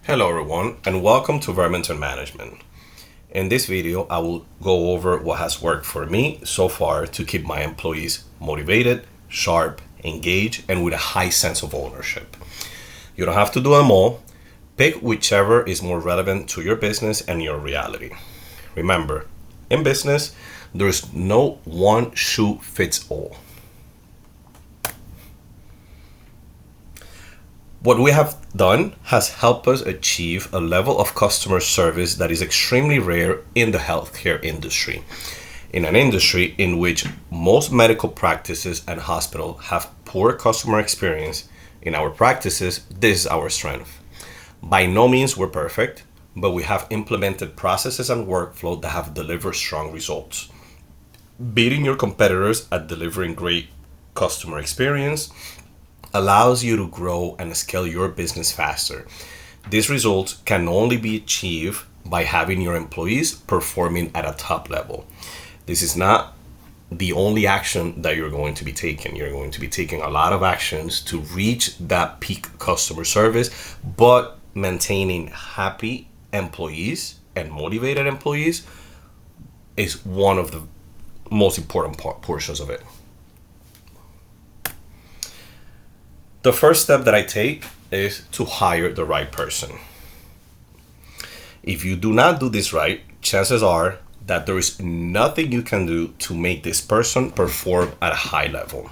Hello everyone and welcome to Verminton Management. In this video, I will go over what has worked for me so far to keep my employees motivated, sharp, engaged, and with a high sense of ownership. You don't have to do them all. Pick whichever is more relevant to your business and your reality. Remember, in business, there's no one shoe fits all. What we have done has helped us achieve a level of customer service that is extremely rare in the healthcare industry. In an industry in which most medical practices and hospitals have poor customer experience, in our practices, this is our strength. By no means we're perfect, but we have implemented processes and workflow that have delivered strong results. Beating your competitors at delivering great customer experience allows you to grow and scale your business faster. These results can only be achieved by having your employees performing at a top level. This is not the only action that you're going to be taking. You're going to be taking a lot of actions to reach that peak customer service, but maintaining happy employees and motivated employees is one of the most important portions of it. The first step that I take is to hire the right person. If you do not do this right, chances are that there is nothing you can do to make this person perform at a high level.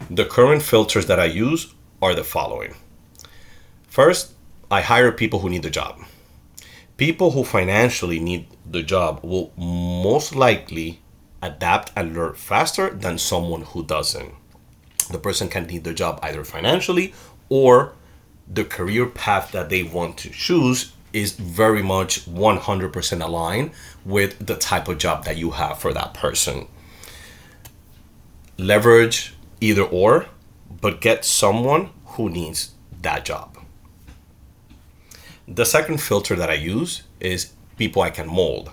The current filters that I use are the following. First, I hire people who need the job. People who financially need the job will most likely adapt and learn faster than someone who doesn't. The person can need the job either financially or the career path that they want to choose is very much 100% aligned with the type of job that you have for that person. Leverage either or, but get someone who needs that job. The second filter that I use is people I can mold.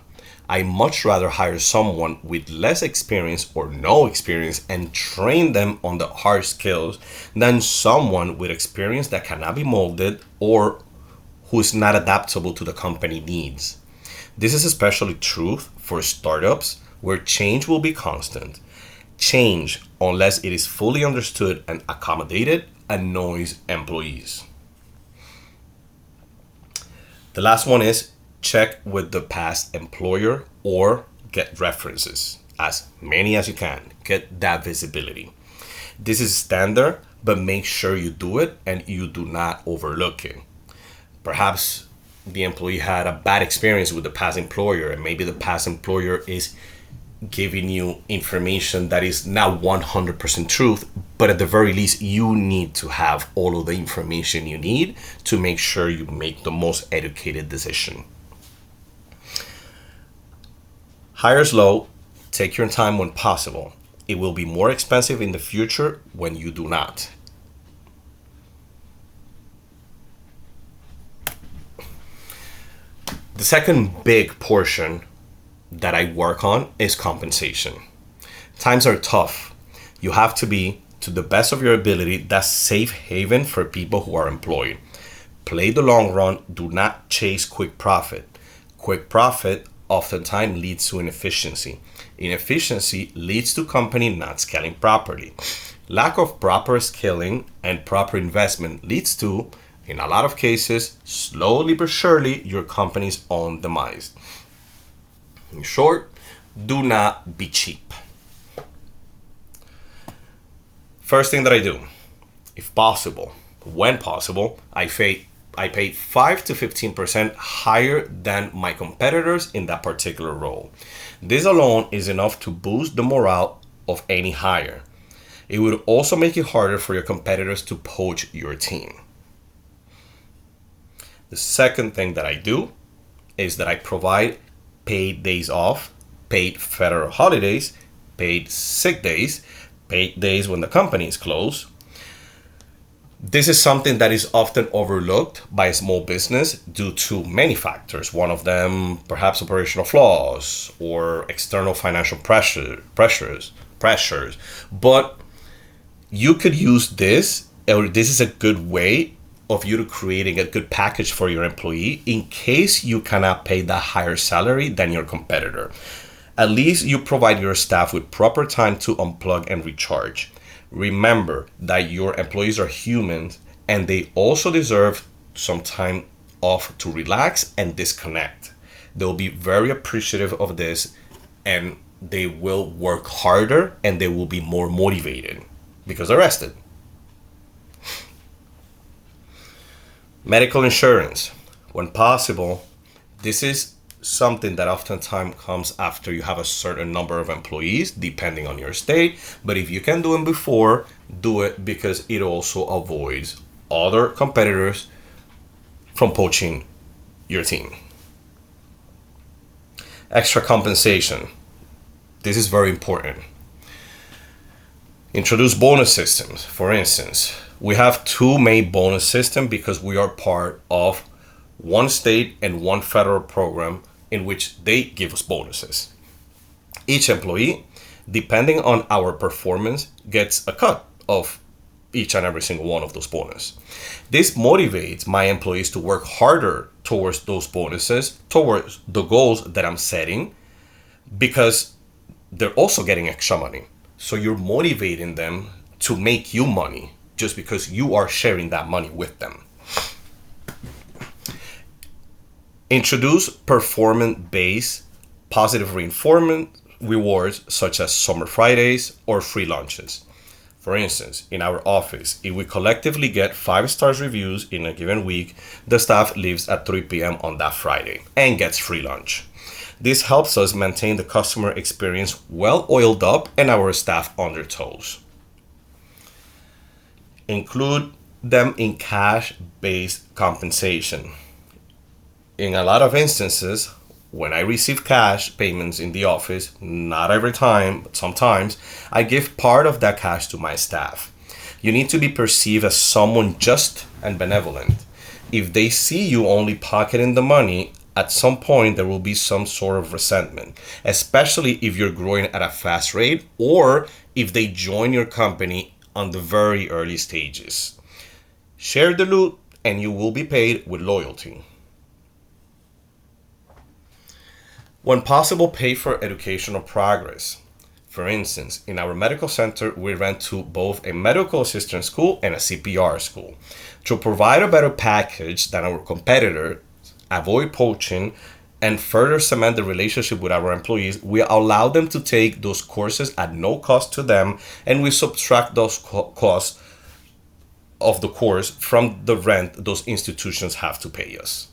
I much rather hire someone with less experience or no experience and train them on the hard skills than someone with experience that cannot be molded or who is not adaptable to the company needs. This is especially true for startups where change will be constant. Change, unless it is fully understood and accommodated, annoys employees. The last one is check with the past employer or get references, as many as you can. Get that visibility. This is standard, but make sure you do it and you do not overlook it. Perhaps the employee had a bad experience with the past employer, and maybe the past employer is giving you information that is not 100% truth, but at the very least, you need to have all of the information you need to make sure you make the most educated decision. Hire slow, take your time when possible. It will be more expensive in the future when you do not. The second big portion that I work on is compensation. Times are tough. You have to be, to the best of your ability, that safe haven for people who are employed. Play the long run. Do not chase quick profit. Quick profit oftentimes leads to inefficiency. Inefficiency leads to company not scaling properly. Lack of proper scaling and proper investment leads to, in a lot of cases, slowly but surely, your company's own demise. In short, do not be cheap. First thing that I do, if possible, when possible, I pay 5 to 15% higher than my competitors in that particular role. This alone is enough to boost the morale of any hire. It would also make it harder for your competitors to poach your team. The second thing that I do is that I provide paid days off, paid federal holidays, paid sick days, paid days when the company is closed. This is something that is often overlooked by a small business due to many factors. One of them, perhaps operational flaws or external financial pressures. But you could use this, or this is a good way of you to creating a good package for your employee in case you cannot pay that higher salary than your competitor. At least you provide your staff with proper time to unplug and recharge. Remember that your employees are humans and they also deserve some time off to relax and disconnect. They'll be very appreciative of this, and they will work harder and they will be more motivated because they're rested. Medical insurance. When possible, this is something that oftentimes comes after you have a certain number of employees, depending on your state. But if you can do it before, do it, because it also avoids other competitors from poaching your team. Extra compensation. This is very important. Introduce bonus systems. For instance, we have two main bonus systems because we are part of one state and one federal program in which they give us bonuses. Each employee, depending on our performance, gets a cut of each and every single one of those bonuses. This motivates my employees to work harder towards those bonuses, towards the goals that I'm setting, because they're also getting extra money. So you're motivating them to make you money just because you are sharing that money with them. Introduce performance-based positive reinforcement rewards such as summer Fridays or free lunches. For instance, in our office, if we collectively get 5-star reviews in a given week, the staff leaves at 3 p.m. on that Friday and gets free lunch. This helps us maintain the customer experience well oiled up and our staff on their toes. Include them in cash-based compensation. In a lot of instances, when I receive cash payments in the office, not every time, but sometimes, I give part of that cash to my staff. You need to be perceived as someone just and benevolent. If they see you only pocketing the money, at some point there will be some sort of resentment, especially if you're growing at a fast rate or if they join your company on the very early stages. Share the loot and you will be paid with loyalty. When possible, pay for educational progress. For instance, in our medical center, we ran to both a medical assistant school and a CPR school. To provide a better package than our competitor, avoid poaching, and further cement the relationship with our employees, we allow them to take those courses at no cost to them, and we subtract those costs of the course from the rent those institutions have to pay us.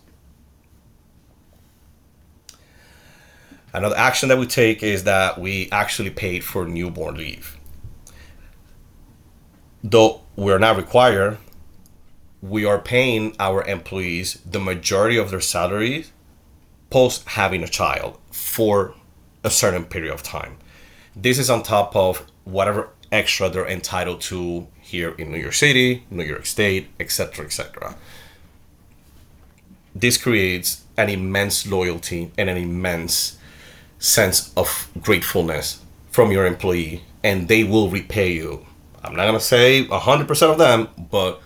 Another action that we take is that we actually paid for newborn leave. Though we're not required, we are paying our employees the majority of their salaries post having a child for a certain period of time. This is on top of whatever extra they're entitled to here in New York City, New York State, etc., etc. This creates an immense loyalty and an immense sense of gratefulness from your employee, and they will repay you. I'm not going to say 100% of them, but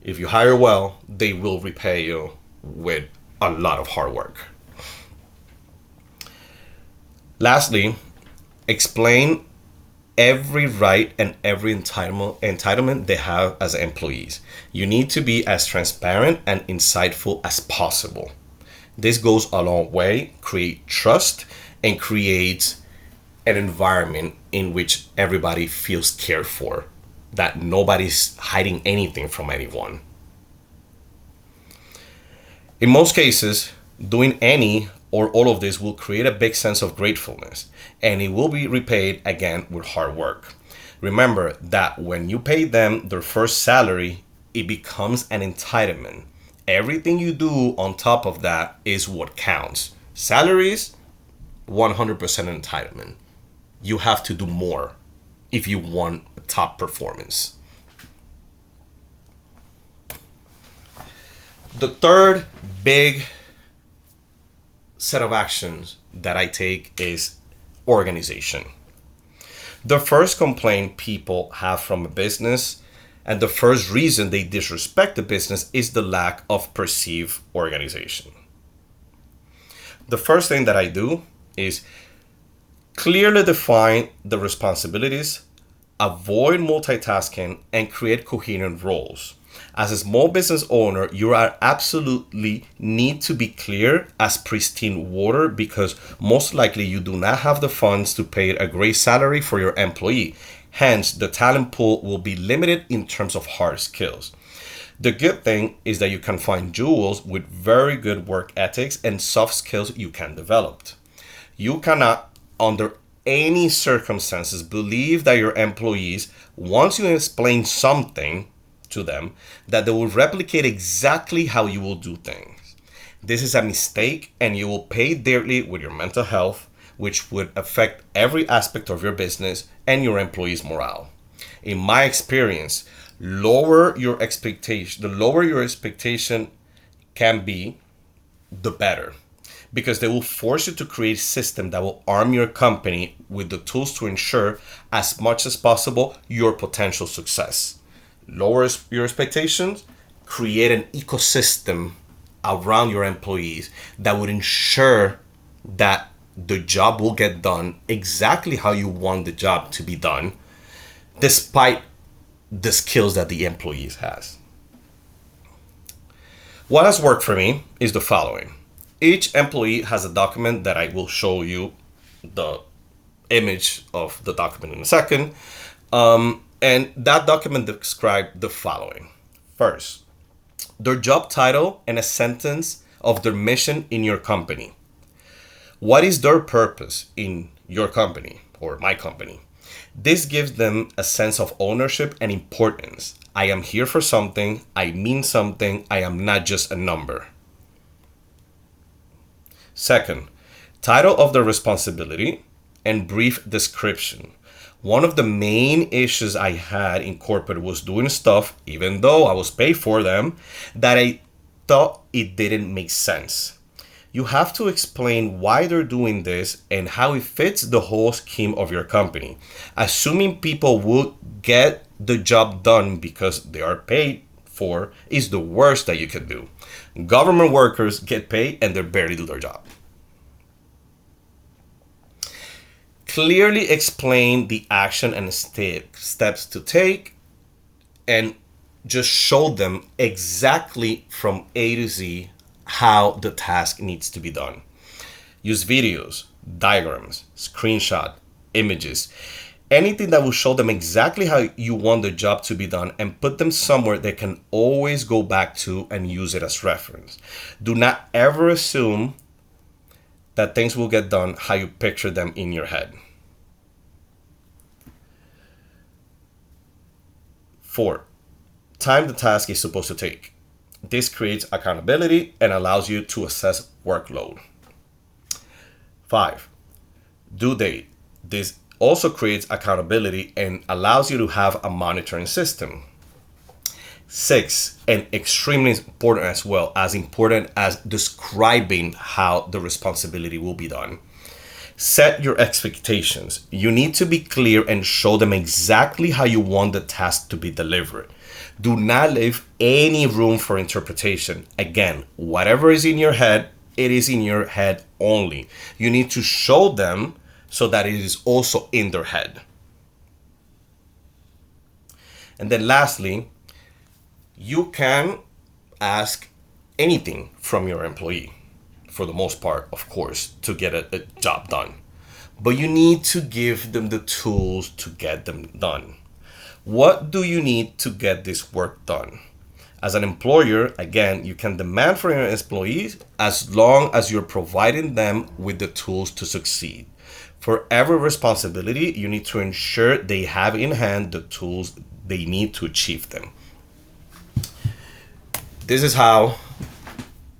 if you hire well, they will repay you with a lot of hard work. Lastly, explain every right and every entitlement they have as employees. You need to be as transparent and insightful as possible. This goes a long way, create trust, and create an environment in which everybody feels cared for, that nobody's hiding anything from anyone. In most cases, doing any or all of this will create a big sense of gratefulness, and it will be repaid again with hard work. Remember that when you pay them their first salary, it becomes an entitlement. Everything you do on top of that is what counts. Salaries, 100% entitlement. You have to do more if you want top performance. The third big set of actions that I take is organization. The first complaint people have from a business And the first reason they disrespect the business is the lack of perceived organization. The first thing that I do is clearly define the responsibilities, avoid multitasking, and create coherent roles. As a small business owner, you are absolutely need to be clear as pristine water, because most likely you do not have the funds to pay a great salary for your employee. Hence, the talent pool will be limited in terms of hard skills. The good thing is that you can find jewels with very good work ethics and soft skills you can develop. You cannot, under any circumstances, believe that your employees, once you explain something to them, that they will replicate exactly how you will do things. This is a mistake, and you will pay dearly with your mental health, which would affect every aspect of your business and your employees' morale. In my experience, the lower your expectation can be, the better, because they will force you to create a system that will arm your company with the tools to ensure as much as possible your potential success. Lower your expectations, create an ecosystem around your employees that would ensure that the job will get done exactly how you want the job to be done, despite the skills that the employees has. What has worked for me is the following. Each employee has a document that I will show you the image of the document in a second. And that document describes the following. First, their job title and a sentence of their mission in your company. What is their purpose in your company or my company? This gives them a sense of ownership and importance. I am here for something. I mean something. I am not just a number. Second, title of the responsibility and brief description. One of the main issues I had in corporate was doing stuff, even though I was paid for them, that I thought it didn't make sense. You have to explain why they're doing this and how it fits the whole scheme of your company. Assuming people will get the job done because they are paid for is the worst that you can do. Government workers get paid and they barely do their job. Clearly explain the action and steps to take, and just show them exactly from A to Z how the task needs to be done. Use videos, diagrams, screenshot, images, anything that will show them exactly how you want the job to be done, and put them somewhere they can always go back to and use it as reference. Do not ever assume that things will get done how you picture them in your head. 4. Time the task is supposed to take. This creates accountability and allows you to assess workload. 5. Due date. This also creates accountability and allows you to have a monitoring system. 6, and extremely important as important as describing how the responsibility will be done. Set your expectations. You need to be clear and show them exactly how you want the task to be delivered. Do not leave any room for interpretation. Again, whatever is in your head, it is in your head only. You need to show them so that it is also in their head. And then lastly, you can ask anything from your employee, for the most part, of course, to get a job done. But you need to give them the tools to get them done. What do you need to get this work done? As an employer, again, you can demand from your employees as long as you're providing them with the tools to succeed. For every responsibility, you need to ensure they have in hand the tools they need to achieve them. This is how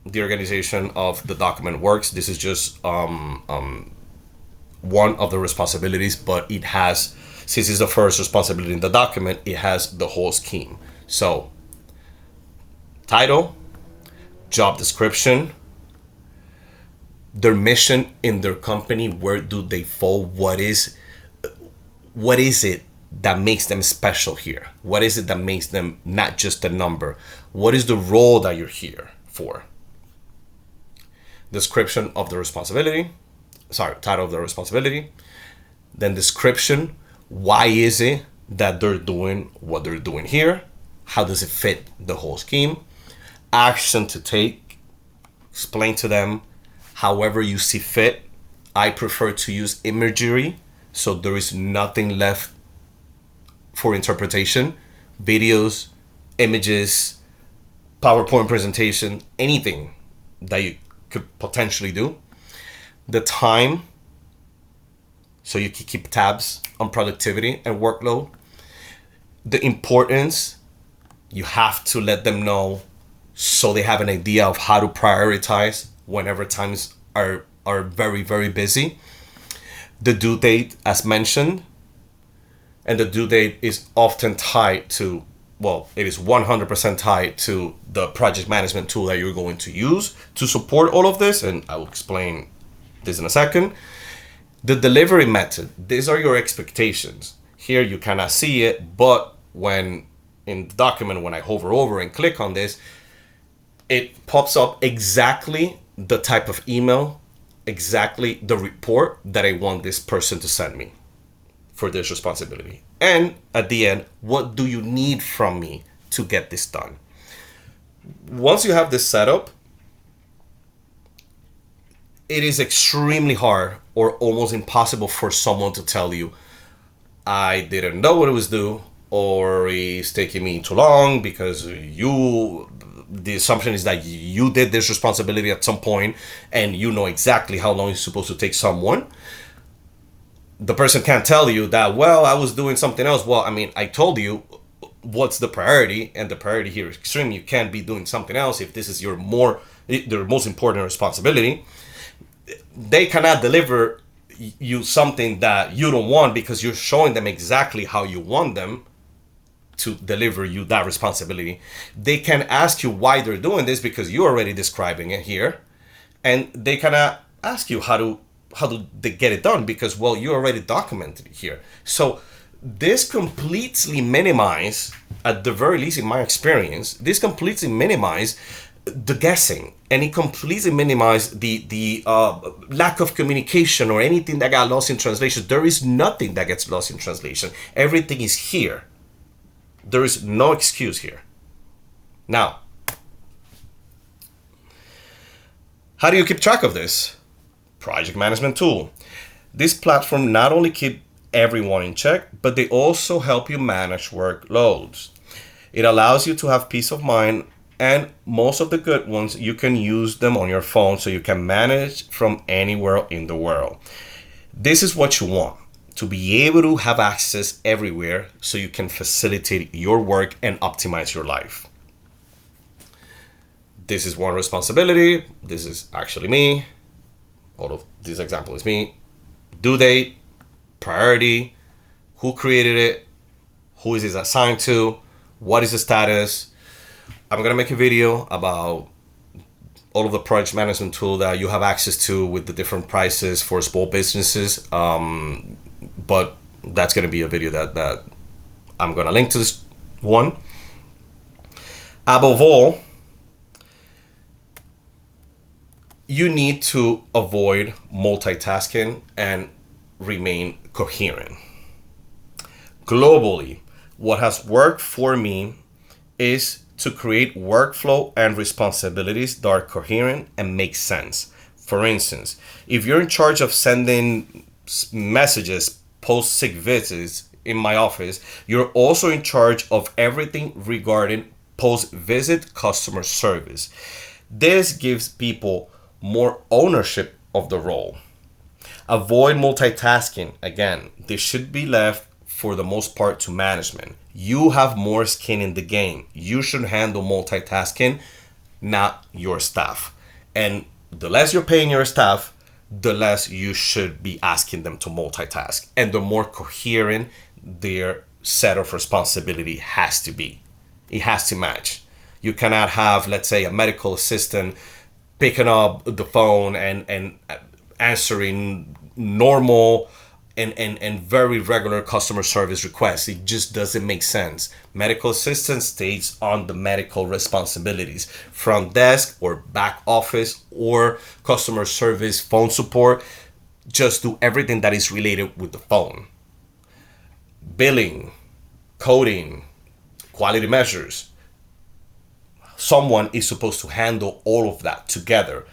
the organization of the document works. This is just one of the responsibilities, but it has, since it's the first responsibility in the document, it has the whole scheme. So, title, job description, their mission in their company, where do they fall, what is it that makes them special here? What is it that makes them not just a number? What is the role that you're here for? Description of the responsibility. Title of the responsibility. Then description. Why is it that they're doing what they're doing here? How does it fit the whole scheme? Action to take. Explain to them however you see fit. I prefer to use imagery, so there is nothing left for interpretation. Videos, images, PowerPoint presentation, anything that you could potentially do. The time, so you can keep tabs on productivity and workload. The importance, you have to let them know so they have an idea of how to prioritize whenever times are very, very busy. The due date, as mentioned, and the due date is often tied to, well, it is 100% tied to the project management tool that you're going to use to support all of this, and I will explain this in a second. The delivery method, these are your expectations. Here you cannot see it, but when in the document, when I hover over and click on this, it pops up exactly the type of email, exactly the report that I want this person to send me for this responsibility. And at the end, what do you need from me to get this done? Once you have this set up, it is extremely hard or almost impossible for someone to tell you, I didn't know what it was due, or it's taking me too long because the assumption is that you did this responsibility at some point and you know exactly how long it's supposed to take someone. The person can't tell you that, well, I was doing something else. Well, I mean, I told you what's the priority, and the priority here is extreme. You can't be doing something else if this is your most important responsibility. They cannot deliver you something that you don't want because you're showing them exactly how you want them to deliver you that responsibility. They can ask you why they're doing this because you're already describing it here, and they cannot ask you how do they get it done because, well, you already documented it here. So this completely minimize, at the very least in my experience, this completely minimize the guessing, and it completely minimize the lack of communication or anything that got lost in translation. There is nothing that gets lost in translation. Everything is here. There is no excuse here. Now, how do you keep track of this? Project management tool. This platform not only keep everyone in check, but they also help you manage workloads. It allows you to have peace of mind, and most of the good ones, you can use them on your phone so you can manage from anywhere in the world. This is what you want, to be able to have access everywhere so you can facilitate your work and optimize your life. This is one responsibility. This is actually me. All of this example is me. Due date, priority, who created it, who is it assigned to, what is the status. I'm going to make a video about all of the project management tool that you have access to with the different prices for small businesses. But that's going to be a video that I'm going to link to this one. Above all, you need to avoid multitasking and remain coherent. Globally, what has worked for me is to create workflow and responsibilities that are coherent and make sense. For instance, if you're in charge of sending messages post-sick visits in my office, you're also in charge of everything regarding post-visit customer service. This gives people more ownership of the role. Avoid multitasking. Again, this should be left for the most part to management. You have more skin in the game. You should handle multitasking, not your staff. And the less you're paying your staff, the less you should be asking them to multitask. And the more coherent their set of responsibility has to be. It has to match. You cannot have, let's say, a medical assistant picking up the phone and answering normal and very regular customer service requests. It just doesn't make sense. Medical assistant stays on the medical responsibilities. Front desk or back office or customer service phone support just do everything that is related with the phone. Billing, coding, quality measures. Someone is supposed to handle all of that together.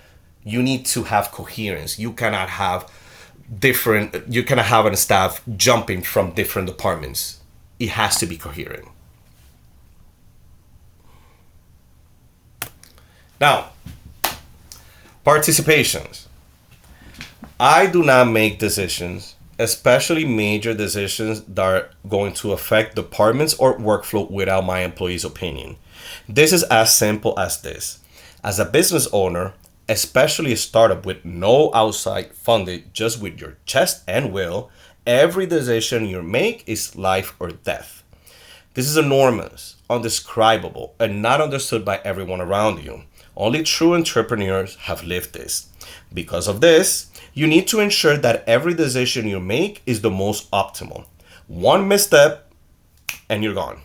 You need to have coherence. You cannot have a staff jumping from different departments. It has to be coherent. Now, participations. I do not make decisions, especially major decisions that are going to affect departments or workflow without my employees' opinion. This is as simple as this. As a business owner, especially a startup with no outside funding, just with your chest and will, every decision you make is life or death. This is enormous, undescribable, and not understood by everyone around you. Only true entrepreneurs have lived this. Because of this, you need to ensure that every decision you make is the most optimal. One misstep and you're gone.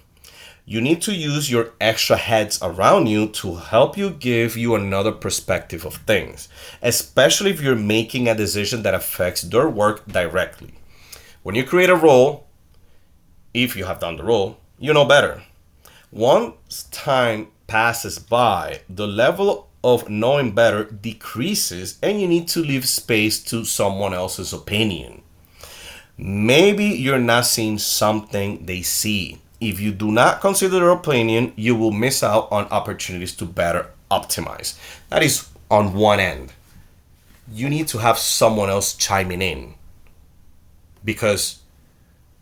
You need to use your extra heads around you to help you give you another perspective of things, especially if you're making a decision that affects their work directly. When you create a role, if you have done the role, you know better. Once time passes by, the level of knowing better decreases and you need to leave space to someone else's opinion. Maybe you're not seeing something they see. If you do not consider their opinion, you will miss out on opportunities to better optimize. That is on one end. You need to have someone else chiming in because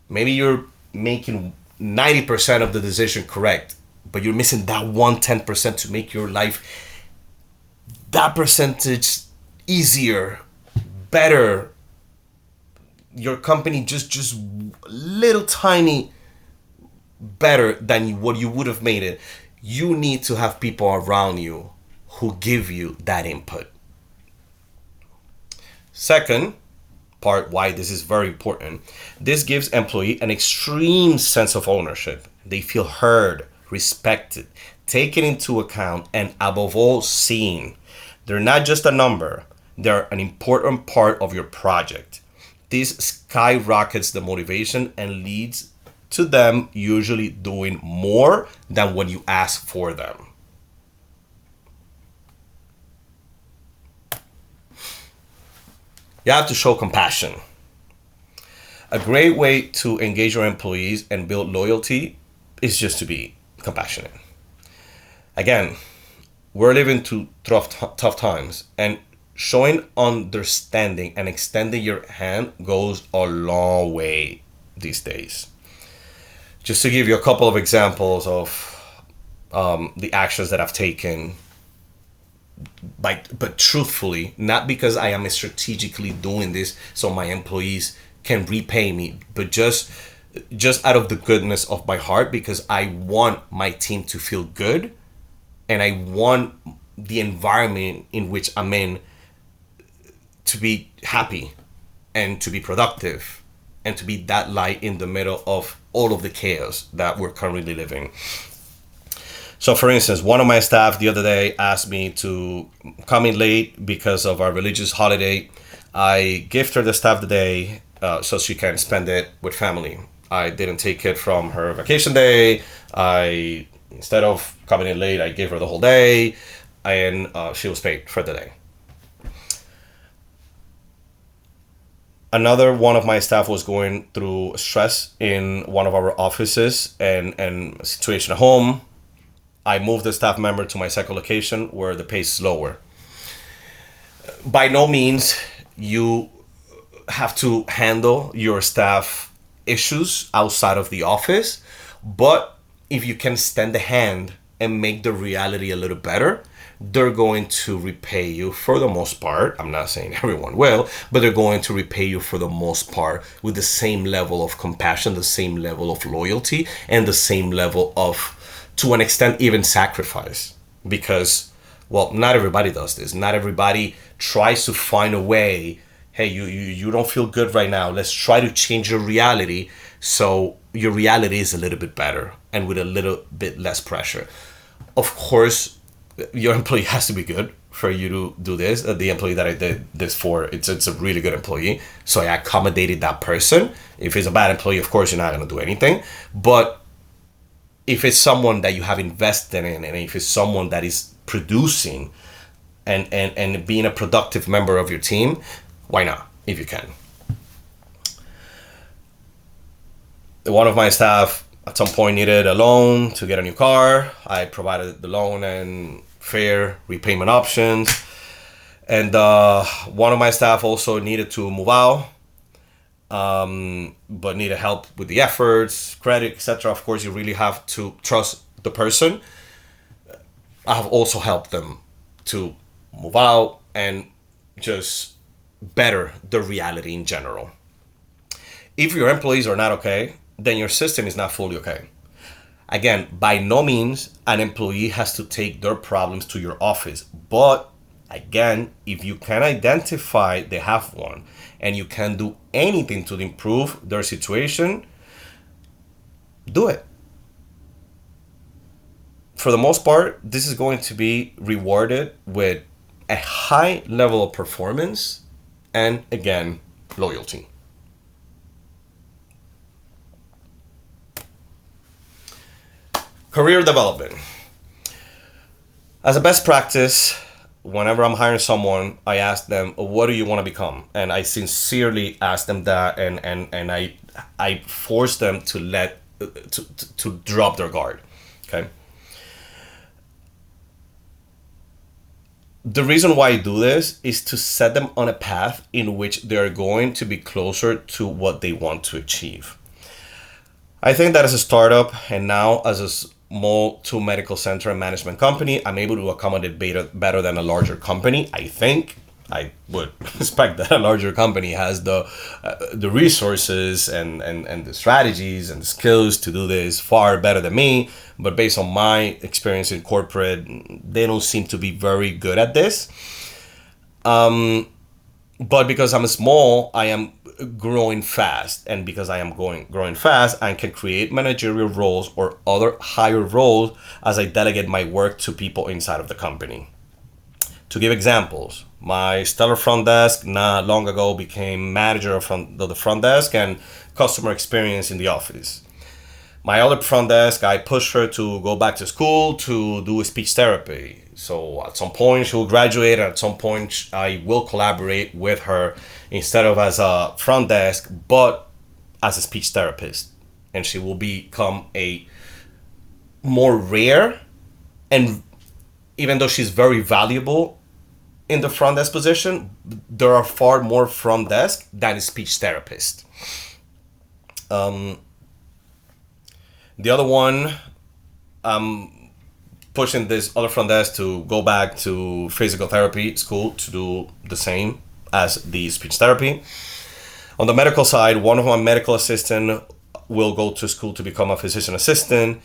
maybe you're making 90% of the decision correct, but you're missing that 10% to make your life that percentage easier, better. Your company just little tiny better than what you would have made it. You need to have people around you who give you that input. Second part, why this is very important, this gives employee an extreme sense of ownership. They feel heard, respected, taken into account, and above all, seen. They're not just a number, they're an important part of your project. This skyrockets the motivation and leads to them usually doing more than when you ask for them. You have to show compassion. A great way to engage your employees and build loyalty is just to be compassionate. Again, we're living through tough times, and showing understanding and extending your hand goes a long way these days. Just to give you a couple of examples of the actions that I've taken, but truthfully, not because I am strategically doing this so my employees can repay me, but just out of the goodness of my heart, because I want my team to feel good and I want the environment in which I'm in to be happy and to be productive and to be that light in the middle of all of the chaos that we're currently living. So for instance, one of my staff the other day asked me to come in late because of our religious holiday. I gifted her the staff the day so she can spend it with family. I didn't take it from her vacation day. Instead of coming in late, I gave her the whole day, and she was paid for the day. Another one of my staff was going through stress in one of our offices and a situation at home. I moved the staff member to my second location where the pace is lower. By no means you have to handle your staff issues outside of the office, but if you can extend the hand and make the reality a little better, they're going to repay you for the most part. I'm not saying everyone will, but they're going to repay you for the most part with the same level of compassion, the same level of loyalty, and the same level of, to an extent, even sacrifice. Because, well, not everybody does this. Not everybody tries to find a way hey, you don't feel good right now. Let's try to change your reality so your reality is a little bit better and with a little bit less pressure. Of course, your employee has to be good for you to do this. The employee that I did this for, it's a really good employee. So I accommodated that person. If it's a bad employee, of course, you're not going to do anything. But if it's someone that you have invested in, and if it's someone that is producing and being a productive member of your team, why not, if you can? One of my staff at some point needed a loan to get a new car. I provided the loan and fair repayment options. And one of my staff also needed to move out, but needed help with the efforts, credit, etc. Of course, you really have to trust the person. I have also helped them to move out and just better the reality in general. If your employees are not okay, then your system is not fully okay. Again, by no means an employee has to take their problems to your office. But again, if you can identify they have one and you can do anything to improve their situation, do it. For the most part, this is going to be rewarded with a high level of performance and, again, loyalty. Career development. As a best practice, whenever I'm hiring someone, I ask them, what do you want to become? And I sincerely ask them that, and I force them to drop their guard. Okay. The reason why I do this is to set them on a path in which they are going to be closer to what they want to achieve. I think that as a startup and now as a small to medical center and management company, I'm able to accommodate better than a larger company. I think I would expect that a larger company has the resources and the strategies and the skills to do this far better than me. But based on my experience in corporate, they don't seem to be very good at this. But because I'm small, I am growing fast. And because I am growing fast, I can create managerial roles or other higher roles as I delegate my work to people inside of the company. To give examples, my stellar front desk not long ago became manager of the front desk and customer experience in the office. My other front desk, I pushed her to go back to school to do speech therapy. So at some point she will graduate, and at some point I will collaborate with her instead of as a front desk, but as a speech therapist. And she will become a more rare, and even though she's very valuable in the front desk position, there are far more front desk than a speech therapist. The other one, I'm pushing this other front desk to go back to physical therapy school to do the same as the speech therapy. On the medical side, one of my medical assistant will go to school to become a physician assistant.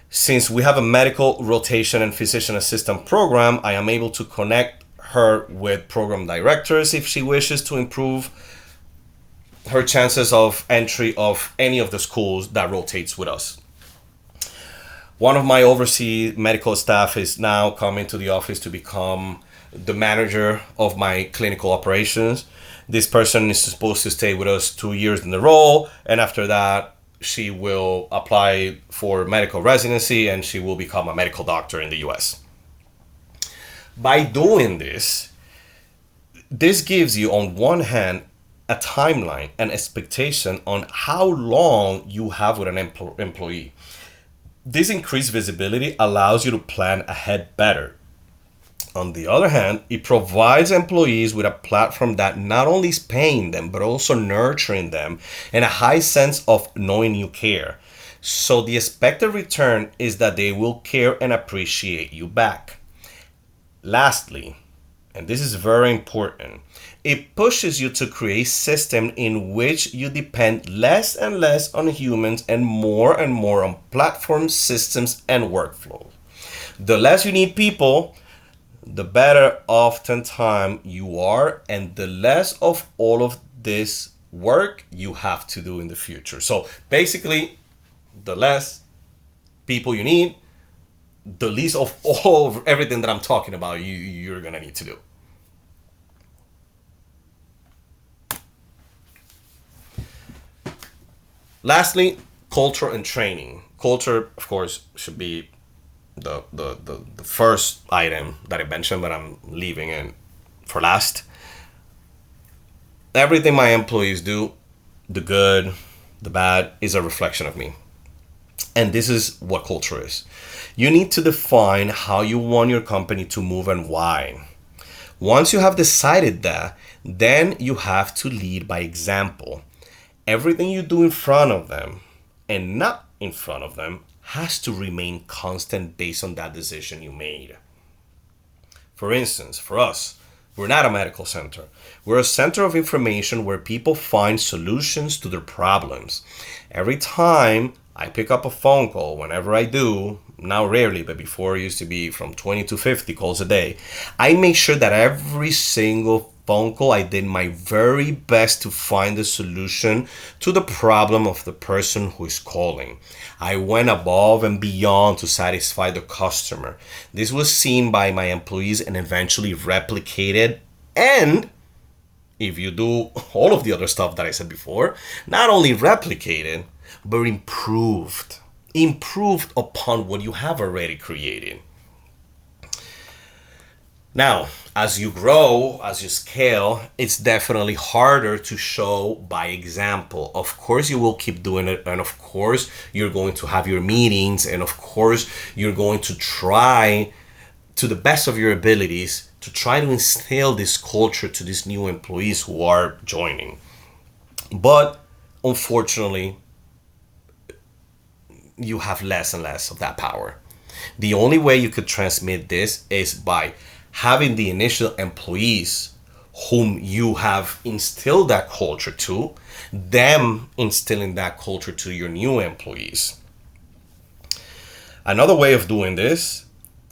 Since we have a medical rotation and physician assistant program, I am able to connect her with program directors if she wishes to improve her chances of entry of any of the schools that rotates with us. One of my overseas medical staff is now coming to the office to become the manager of my clinical operations. This person is supposed to stay with us 2 years in the role, and after that she will apply for medical residency and she will become a medical doctor in the US. By doing this gives you on one hand a timeline and expectation on how long you have with an employee. This increased visibility allows you to plan ahead better. On the other hand, it provides employees with a platform that not only is paying them, but also nurturing them and a high sense of knowing you care. So the expected return is that they will care and appreciate you back. Lastly, and this is very important, it pushes you to create a system in which you depend less and less on humans and more on platforms, systems, and workflows. The less you need people, the better oftentimes you are, and the less of all of this work you have to do in the future. So basically, the less people you need, the least of all of everything that I'm talking about you're gonna need to do. Lastly, culture and training. Culture, of course, should be the first item that I mentioned, but I'm leaving it for last. Everything my employees do, the good, the bad, is a reflection of me. And this is what culture is. You need to define how you want your company to move and why. Once you have decided that, then you have to lead by example. Everything you do in front of them and not in front of them has to remain constant based on that decision you made. For instance, for us, we're not a medical center. We're a center of information where people find solutions to their problems. Every time I pick up a phone call, whenever I do, now rarely, but before it used to be from 20 to 50 calls a day, I make sure that every single phone call I did my very best to find a solution to the problem of the person who is calling. I went above and beyond to satisfy the customer. This was seen by my employees and eventually replicated. And if you do all of the other stuff that I said before, not only replicated, but improved. Improved upon what you have already created. Now, as you grow, as you scale, it's definitely harder to show by example. Of course, you will keep doing it. And of course, you're going to have your meetings. And of course, you're going to try to the best of your abilities to try to instill this culture to these new employees who are joining. But unfortunately, you have less and less of that power. The only way you could transmit this is by having the initial employees whom you have instilled that culture to, them instilling that culture to your new employees. Another way of doing this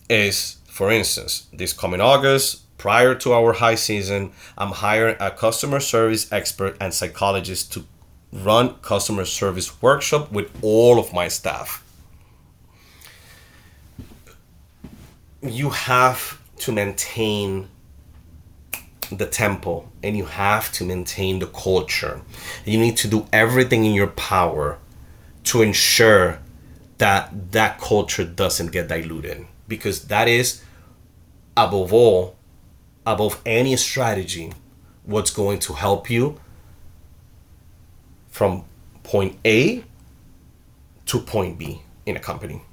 is, for instance, this coming August, prior to our high season, I'm hiring a customer service expert and psychologist to run customer service workshop with all of my staff. You have to maintain the tempo and you have to maintain the culture. You need to do everything in your power to ensure that that culture doesn't get diluted, because that is above all, above any strategy, what's going to help you from point A to point B in a company.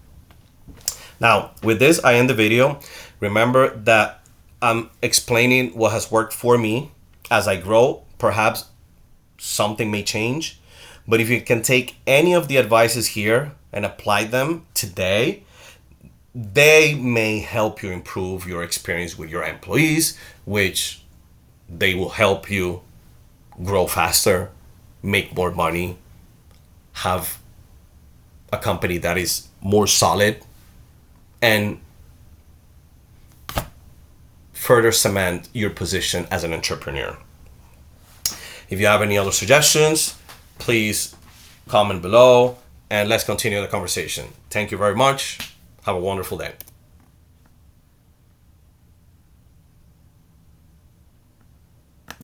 Now, with this, I end the video. Remember that I'm explaining what has worked for me. As I grow, perhaps something may change. But if you can take any of the advices here and apply them today, they may help you improve your experience with your employees, which they will help you grow faster, make more money, have a company that is more solid, and further cement your position as an entrepreneur. If you have any other suggestions, please comment below and let's continue the conversation. Thank you very much. Have a wonderful day.